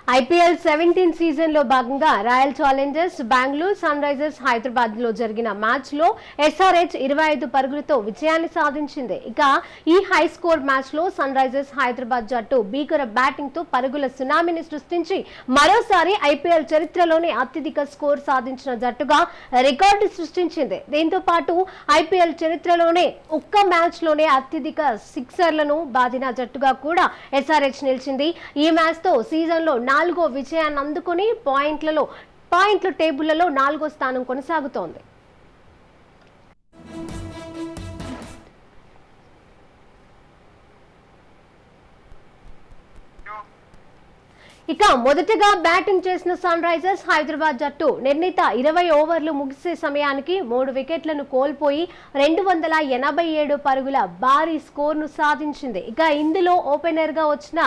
IPL 17 season లో భాగంగా Royal Challengers Bengaluru Sunrisers Hyderabad లో జరిగిన మ్యాచ్ లో ఎస్ఆర్హెచ్ 25 పరుగులతో విజయాన్ని సాధించింది. ఇక ఈ హై స్కోర్ మ్యాచ్ లో సన్ రైజర్స్ హైదరాబాద్ జట్టు భీకర బ్యాటింగ్ తో పరుగుల సునామీని సృష్టించి మరోసారి ఐపీఎల్ చరిత్రలోనే అత్యధిక స్కోర్ సాధించిన జట్టుగా రికార్డు సృష్టించింది. దీంతో పాటు ఐపీఎల్ చరిత్రలోనే ఒక్క మ్యాచ్ లోనే అత్యధిక సిక్సర్లను బాదిన జట్టుగా కూడా ఎస్ఆర్హెచ్ నిలిచింది. ఈ మ్యాచ్ తో సీజన్ లో 4వ విజయాన్ని అందుకుని పాయింట్ల టేబుళ్లలో 4వ స్థానం కొనసాగుతోంది. ఇక మొదటగా బ్యాటింగ్ చేసిన సన్ రైజర్స్ హైదరాబాద్ జట్టు నిర్ణీత 20 ఓవర్లు ముగిసే సమయానికి 3 వికెట్లను కోల్పోయి 287 పరుగుల భారీ స్కోర్ను సాధించింది. ఇక ఇందులో ఓపెనర్ గా వచ్చిన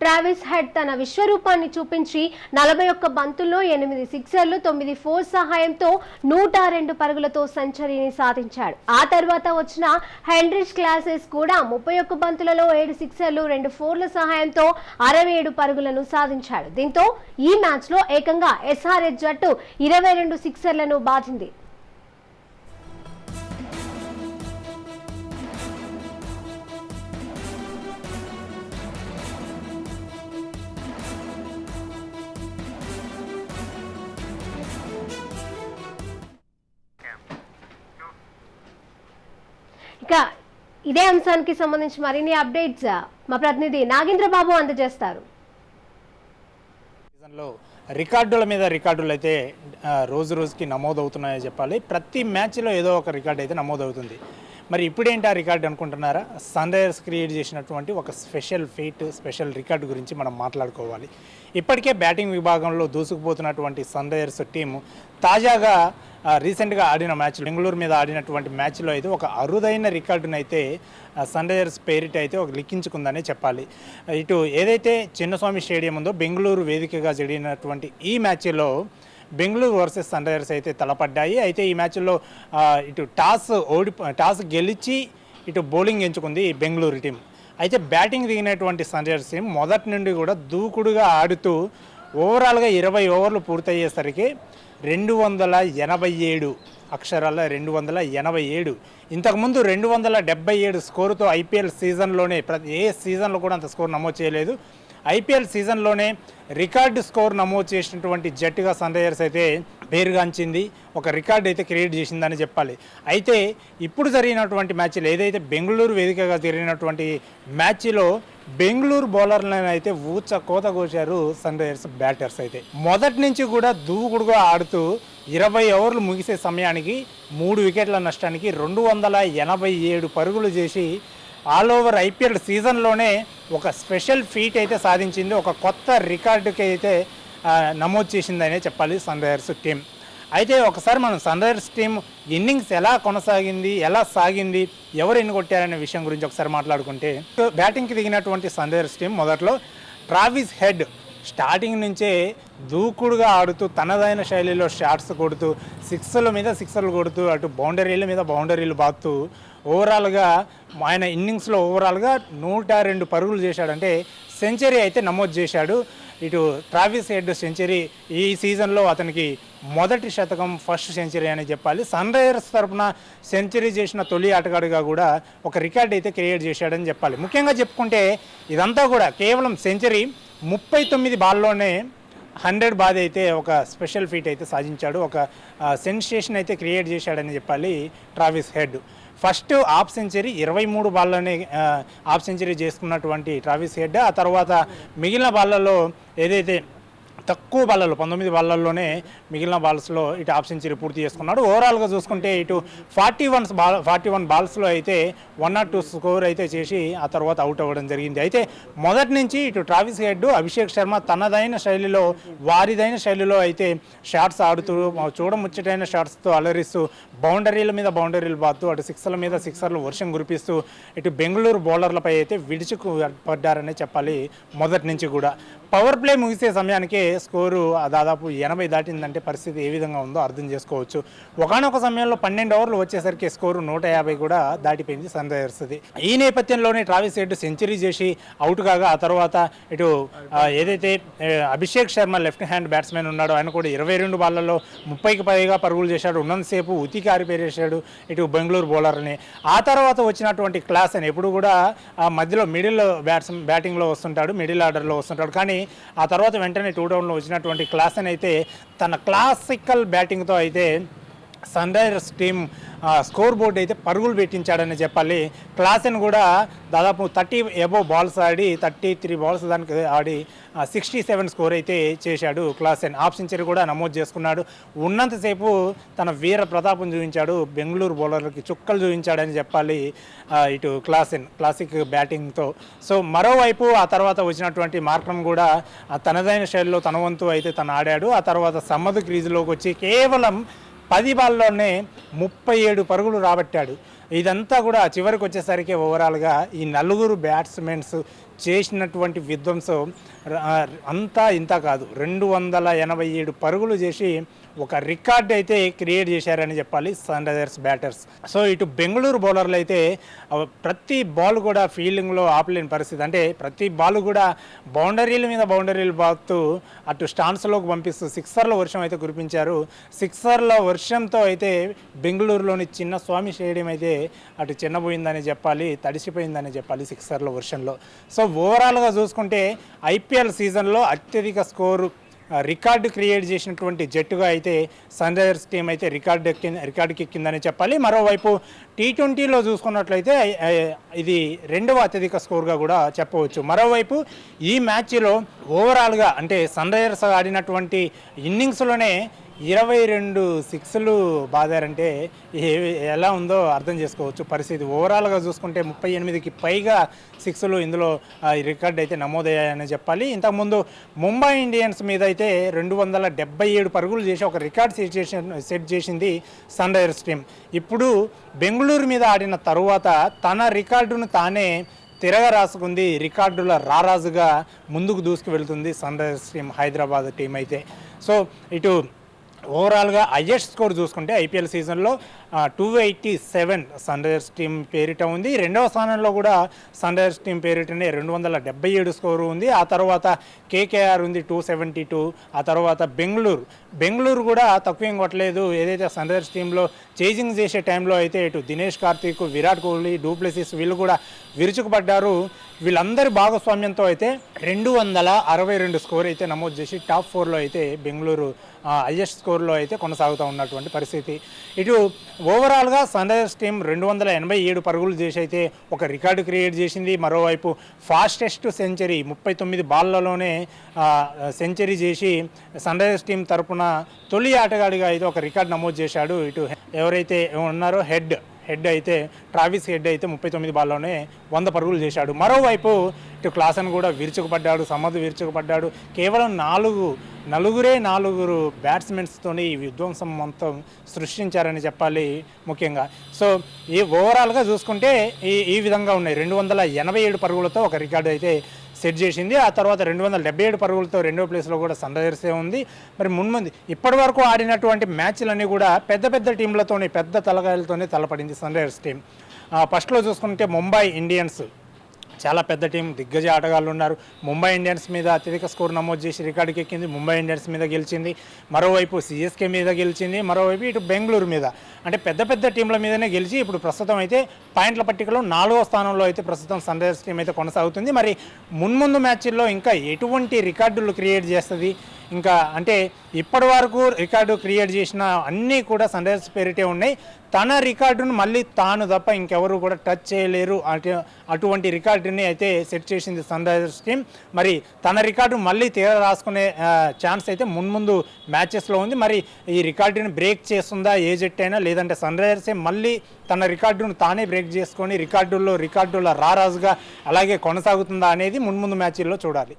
ట్రావిస్ హెడ్ తన విశ్వరూపాన్ని చూపించి 41 బంతుల్లో 8 సిక్సర్లు 9 ఫోర్ సహాయంతో 102 పరుగులతో సెంచరీని సాధించాడు. ఆ తర్వాత వచ్చిన హెన్రిచ్ క్లాసెస్ కూడా 31 బంతులలో 7 సిక్సర్లు 2 ఫోర్ల సహాయంతో 67 పరుగులను సాధించాడు. దీంతో ఈ మ్యాచ్ లో ఏకంగా ఎస్ఆర్హెచ్ జట్టు 22 సిక్సర్లను బాధింది. ఇక ఇదే అంశానికి సంబంధించి మరిన్ని అప్డేట్స్ మా ప్రతినిధి నాగేంద్ర బాబు అందజేస్తారు. రికార్డుల మీద రికార్డులు అయితే రోజు రోజుకి నమోదవుతున్నాయని చెప్పాలి. ప్రతి మ్యాచ్లో ఏదో ఒక రికార్డు అయితే నమోదవుతుంది. మరి ఇప్పుడేంటి ఆ రికార్డు అనుకుంటున్నారా? సన్ రైజర్స్ క్రియేట్ చేసినటువంటి ఒక స్పెషల్ రికార్డు గురించి మనం మాట్లాడుకోవాలి. ఇప్పటికే బ్యాటింగ్ విభాగంలో దూసుకుపోతున్నటువంటి సన్ రైజర్స్ టీము తాజాగా రీసెంట్గా ఆడిన మ్యాచ్ బెంగళూరు మీద ఆడినటువంటి మ్యాచ్లో అయితే ఒక అరుదైన రికార్డును అయితే సన్ రైజర్స్ పేరిట అయితే ఒక లిఖించుకుందనే చెప్పాలి. ఇటు ఏదైతే చిన్నస్వామి స్టేడియం ఉందో బెంగళూరు వేదికగా జరిగినటువంటి ఈ మ్యాచ్లో బెంగళూరు వర్సెస్ సన్ రైజర్స్ అయితే తలపడ్డాయి. అయితే ఈ మ్యాచ్లో ఇటు టాస్ గెలిచి ఇటు బౌలింగ్ ఎంచుకుంది ఈ బెంగళూరు టీం. అయితే బ్యాటింగ్ దిగినటువంటి సన్ రైజర్స్ టీం మొదటి నుండి కూడా దూకుడుగా ఆడుతూ ఓవరాల్గా 20 ఓవర్లు పూర్తయ్యేసరికి 287 అక్షరాల 287. ఇంతకుముందు 277 స్కోరుతో ఐపీఎల్ సీజన్లోనే ఏ సీజన్లో కూడా అంత స్కోర్ నమోదు చేయలేదు. ఐపీఎల్ సీజన్లోనే రికార్డు స్కోర్ నమోదు చేసినటువంటి జట్టుగా సన్ రైజర్స్ అయితే పేరుగాంచింది. ఒక రికార్డు అయితే క్రియేట్ చేసిందని చెప్పాలి. అయితే ఇప్పుడు జరిగినటువంటి మ్యాచ్లో ఏదైతే బెంగళూరు వేదికగా జరిగినటువంటి మ్యాచ్లో బెంగళూరు బౌలర్లను అయితే కోత కోశారు సన్ రైజర్స్ బ్యాటర్స్. అయితే మొదటి నుంచి కూడా దూకుడుగా ఆడుతూ 20 ఓవర్లు ముగిసే సమయానికి 3 వికెట్ల నష్టానికి 287 పరుగులు చేసి ఆల్ ఓవర్ ఐపీఎల్ సీజన్లోనే ఒక స్పెషల్ ఫీట్ అయితే సాధించింది. ఒక కొత్త రికార్డుకి అయితే నమోదు చేసిందనే చెప్పాలి సన్ రైజర్స్ టీం. అయితే ఒకసారి మనం సన్ రైజర్స్ టీం ఇన్నింగ్స్ ఎలా కొనసాగింది, ఎలా సాగింది, ఎవరు ఎన్ని కొట్టారనే విషయం గురించి ఒకసారి మాట్లాడుకుంటే బ్యాటింగ్కి దిగినటువంటి సన్ రైజర్స్ టీం మొదట్లో ట్రావిస్ హెడ్ స్టార్టింగ్ నుంచే దూకుడుగా ఆడుతూ తనదైన శైలిలో షాట్స్ కొడుతూ సిక్సర్లు కొడుతూ అటు బౌండరీల మీద బౌండరీలు బాదుతూ ఓవరాల్గా ఆయన ఇన్నింగ్స్లో ఓవరాల్గా 102 పరుగులు చేశాడంటే సెంచరీ అయితే నమోదు చేశాడు. ఇటు ట్రావిస్ హెడ్ సెంచరీ ఈ సీజన్లో అతనికి మొదటి శతకం, ఫస్ట్ సెంచరీ అని చెప్పాలి. సన్ రైజర్స్ తరఫున సెంచరీ చేసిన తొలి ఆటగాడిగా కూడా ఒక రికార్డ్ అయితే క్రియేట్ చేశాడని చెప్పాలి. ముఖ్యంగా చెప్పుకుంటే ఇదంతా కూడా కేవలం సెంచరీ 39 బాల్లోనే 100 బాద్ అయితే ఒక స్పెషల్ ఫీట్ అయితే సాధించాడు. ఒక సెన్సేషన్ అయితే క్రియేట్ చేశాడని చెప్పాలి Travis Head. First half century 23 బాల్లోనే హాఫ్ సెంచరీ చేసుకున్నటువంటి ట్రావిస్ హెడ్ ఆ తర్వాత మిగిలిన బాళ్ళలో ఏదైతే తక్కువ బాళ్ళలో 19 బాళ్ళల్లోనే మిగిలిన బాల్స్లో ఇటు హాఫ్ సెంచరీ పూర్తి చేసుకున్నాడు. ఓవరాల్గా చూసుకుంటే ఇటు 41 బాల్స్లో అయితే 102 స్కోర్ అయితే చేసి ఆ తర్వాత అవుట్ అవ్వడం జరిగింది. అయితే మొదటి నుంచి ఇటు ట్రావిస్ హెడ్, అభిషేక్ శర్మ తనదైన శైలిలో వారిదైన శైలిలో అయితే షాట్స్ ఆడుతూ చూడముచ్చటైన షాట్స్తో అలరిస్తూ బౌండరీల మీద బౌండరీలు బాదుతూ అటు సిక్సర్ల మీద సిక్సర్లు వర్షం కురిపిస్తూ ఇటు బెంగళూరు బౌలర్లపై అయితే విడిచిపడ్డారనే చెప్పాలి. మొదటి నుంచి కూడా పవర్ ప్లే ముగిసే సమయానికే స్కోరు దాదాపు 80 దాటిందంటే పరిస్థితి ఏ విధంగా ఉందో అర్థం చేసుకోవచ్చు. ఒకానొక సమయంలో 12 ఓవర్లు వచ్చేసరికి స్కోరు 150 కూడా దాటిపోయింది సన్ రైజర్స్ది. ఈ నేపథ్యంలోనే ట్రావిస్ హెడ్ సెంచరీ చేసి అవుట్ కాగా ఆ తర్వాత ఇటు ఏదైతే Abhishek Sharma left hand batsmen ఉన్నాడో ఆయన కూడా 22 బాళ్లలో 30కి పైగా పరుగులు చేశాడు. ఉన్నంతసేపు ఉతికి ఆరిపేరేశాడు ఇటు బెంగళూరు బౌలర్ని. ఆ తర్వాత వచ్చినటువంటి క్లాస్ అని ఎప్పుడు కూడా మధ్యలో మిడిల్ బ్యాటింగ్లో వస్తుంటాడు, మిడిల్ ఆర్డర్లో వస్తుంటాడు. కానీ ఆ తర్వాత వెంటనే 2 డౌన్లో వచ్చినటువంటి క్లాస్ అని అయితే తన క్లాసికల్ బ్యాటింగ్తో అయితే Sunrisers team score board అయితే పరుగులు పెట్టించాడని చెప్పాలి. క్లాసెన్ కూడా దాదాపు 30 అబోవ్ బాల్స్ ఆడి 33 బాల్స్ దానికి ఆడి 67 స్కోర్ అయితే చేశాడు క్లాసెన్. హాఫ్ సెంచరీ కూడా నమోదు చేసుకున్నాడు. ఉన్నంతసేపు తన వీర ప్రతాపం చూపించాడు, బెంగళూరు బౌలర్లకి చుక్కలు చూపించాడని చెప్పాలి ఇటు క్లాసిక్ బ్యాటింగ్తో. సో మరోవైపు ఆ తర్వాత వచ్చినటువంటి మార్క్రమ్ కూడా తనదైన శైలిలో తన వంతు అయితే తను ఆడాడు. ఆ తర్వాత సమ్మద్ క్రీజులోకి వచ్చి కేవలం 10 బాల్లోనే 37 పరుగులు రాబట్టాడు. ఇదంతా కూడా చివరికి వచ్చేసరికి ఓవరాల్గా ఈ నలుగురు బ్యాట్స్మెన్స్ చేసినటువంటి విధ్వంసం అంతా ఇంత కాదు, 287 పరుగులు చేసి ఒక రికార్డ్ అయితే క్రియేట్ చేశారని చెప్పాలి సన్ రైజర్స్ బ్యాటర్స్. సో ఇటు బెంగళూరు బౌలర్లు అయితే ప్రతి బాల్ కూడా ఫీల్డింగ్లో ఆపలేని పరిస్థితి. అంటే ప్రతి బాల్ కూడా బౌండరీల మీద బౌండరీలు బాగుతూ అటు స్టాండ్స్లోకి పంపిస్తూ సిక్సర్ల వర్షం అయితే కురిపించారు. సిక్సర్ల వర్షంతో అయితే బెంగళూరులోని చిన్న స్వామి స్టేడియం అయితే అటు చిన్నపోయిందని చెప్పాలి, తడిసిపోయిందని చెప్పాలి సిక్సర్ల వర్షంలో. సో ఓవరాల్గా చూసుకుంటే ఐపీఎల్ సీజన్లో అత్యధిక స్కోరు రికార్డు క్రియేట్ చేసినటువంటి జట్టుగా అయితే సన్ రైజర్స్ టీం అయితే రికార్డుకి ఎక్కిందని చెప్పాలి. మరోవైపు T20లో చూసుకున్నట్లయితే ఇది 2వ అత్యధిక స్కోర్గా కూడా చెప్పవచ్చు. మరోవైపు ఈ మ్యాచ్లో ఓవరాల్గా అంటే సన్ రైజర్స్ ఆడినటువంటి ఇన్నింగ్స్లోనే 22 సిక్స్లు బాదారంటే ఎలా ఉందో అర్థం చేసుకోవచ్చు పరిస్థితి. ఓవరాల్గా చూసుకుంటే 38కి పైగా సిక్స్లు ఇందులో రికార్డ్ అయితే నమోదయ్యాయని చెప్పాలి. ఇంతకుముందు ముంబై ఇండియన్స్ మీద అయితే 277 పరుగులు చేసి ఒక రికార్డ్ సెట్ చేసింది సన్ రైజర్స్ టీం. ఇప్పుడు బెంగళూరు మీద ఆడిన తరువాత తన రికార్డును తానే తిరగ రాసుకుంది, రికార్డుల రారాజుగా ముందుకు దూసుకు వెళ్తుంది Sunrisers team, Hyderabad team అయితే. సో ఇటు ఓవరాల్గా హైయెస్ట్ స్కోర్ చూసుకుంటే ఐపీఎల్ సీజన్లో 287 సన్ రైజర్స్ టీం పేరిట ఉంది. 2వ స్థానంలో కూడా సన్ రైజర్స్ టీం పేరిటనే 277 స్కోరు ఉంది. ఆ తర్వాత కేకేఆర్ ఉంది 272. ఆ తర్వాత బెంగళూరు కూడా తక్కువేం కొట్టలేదు. ఏదైతే సన్ రైజర్స్ టీంలో చేజింగ్ చేసే టైంలో అయితే ఇటు దినేష్ కార్తీక్, విరాట్ కోహ్లీ, డూప్లెసిస్ వీళ్ళు కూడా విరుచుకుపడ్డారు. వీళ్ళందరి భాగస్వామ్యంతో అయితే 262 స్కోర్ అయితే నమోదు చేసి టాప్ 4లో అయితే బెంగళూరు హైయెస్ట్ స్కోర్లో అయితే కొనసాగుతూ ఉన్నటువంటి పరిస్థితి. ఇటు ఓవరాల్గా సన్ రైజర్స్ టీం 287 పరుగులు చేసి అయితే ఒక రికార్డు క్రియేట్ చేసింది. మరోవైపు ఫాస్టెస్ట్ సెంచరీ 39 బాల్లలోనే సెంచరీ చేసి సన్ రైజర్స్ టీం తరపున తొలి ఆటగాడిగా అయితే ఒక రికార్డు నమోదు చేశాడు. ఇటు ఎవరైతే ఉన్నారో హెడ్ అయితే ట్రావిస్ హెడ్ అయితే 39 బాల్లోనే 100 పరుగులు చేశాడు. మరోవైపు ఇటు క్లాసన్ కూడా విరుచుకుపడ్డాడు, సమ్మద్ విరుచుకుపడ్డాడు. కేవలం నలుగురు బ్యాట్స్మెన్స్తోని ఈ విధ్వంసం మొత్తం సృష్టించారని చెప్పాలి ముఖ్యంగా. సో ఈ ఓవరాల్గా చూసుకుంటే ఈ విధంగా ఉన్నాయి. 287 పరుగులతో ఒక రికార్డు అయితే సెట్ చేసింది. ఆ తర్వాత 277 పరుగులతో 2వ ప్లేస్లో కూడా సన్ రైజర్సే ఉంది. మరి మున్ముందు ఇప్పటి వరకు ఆడినటువంటి మ్యాచ్లన్నీ కూడా పెద్ద టీంలతోనే, పెద్ద తలకాయలతోనే తలపడింది సన్ రైజర్స్ టీం. ఫస్ట్లో చూసుకుంటే ముంబై ఇండియన్స్ చాలా పెద్ద టీం, దిగ్గజ ఆటగాళ్ళు ఉన్నారు. ముంబై ఇండియన్స్ మీద అత్యధిక స్కోర్ నమోదు చేసి రికార్డుకి ఎక్కింది. ముంబై ఇండియన్స్ మీద గెలిచింది. మరోవైపు సిఎస్కే మీద గెలిచింది. మరోవైపు ఇటు బెంగళూరు మీద, అంటే పెద్ద టీంల మీదనే గెలిచి ఇప్పుడు ప్రస్తుతం అయితే పాయింట్ల పట్టికలో 4వ స్థానంలో అయితే ప్రస్తుతం సన్ రైజర్స్ టీం అయితే కొనసాగుతుంది. మరి మున్ముందు మ్యాచ్ల్లో ఇంకా ఎటువంటి రికార్డులు క్రియేట్ చేస్తుంది, ఇంకా అంటే ఇప్పటి వరకు రికార్డు క్రియేట్ చేసిన అన్నీ కూడా సన్ రైజర్స్ పేరిటే ఉన్నాయి. తన రికార్డును మళ్ళీ తాను తప్ప ఇంకెవరు కూడా టచ్ చేయలేరు, అటువంటి రికార్డుని అయితే సెట్ చేసింది సన్ రైజర్స్ టీం. మరి తన రికార్డు మళ్ళీ తీర రాసుకునే ఛాన్స్ అయితే మున్ముందు మ్యాచెస్లో ఉంది. మరి ఈ రికార్డుని బ్రేక్ చేస్తుందా ఏ జట్టు అయినా, లేదంటే సన్ రైజర్సే మళ్ళీ తన రికార్డును తానే బ్రేక్ చేసుకొని రికార్డుల రారాజుగా అలాగే కొనసాగుతుందా అనేది మున్ముందు మ్యాచ్ల్లో చూడాలి.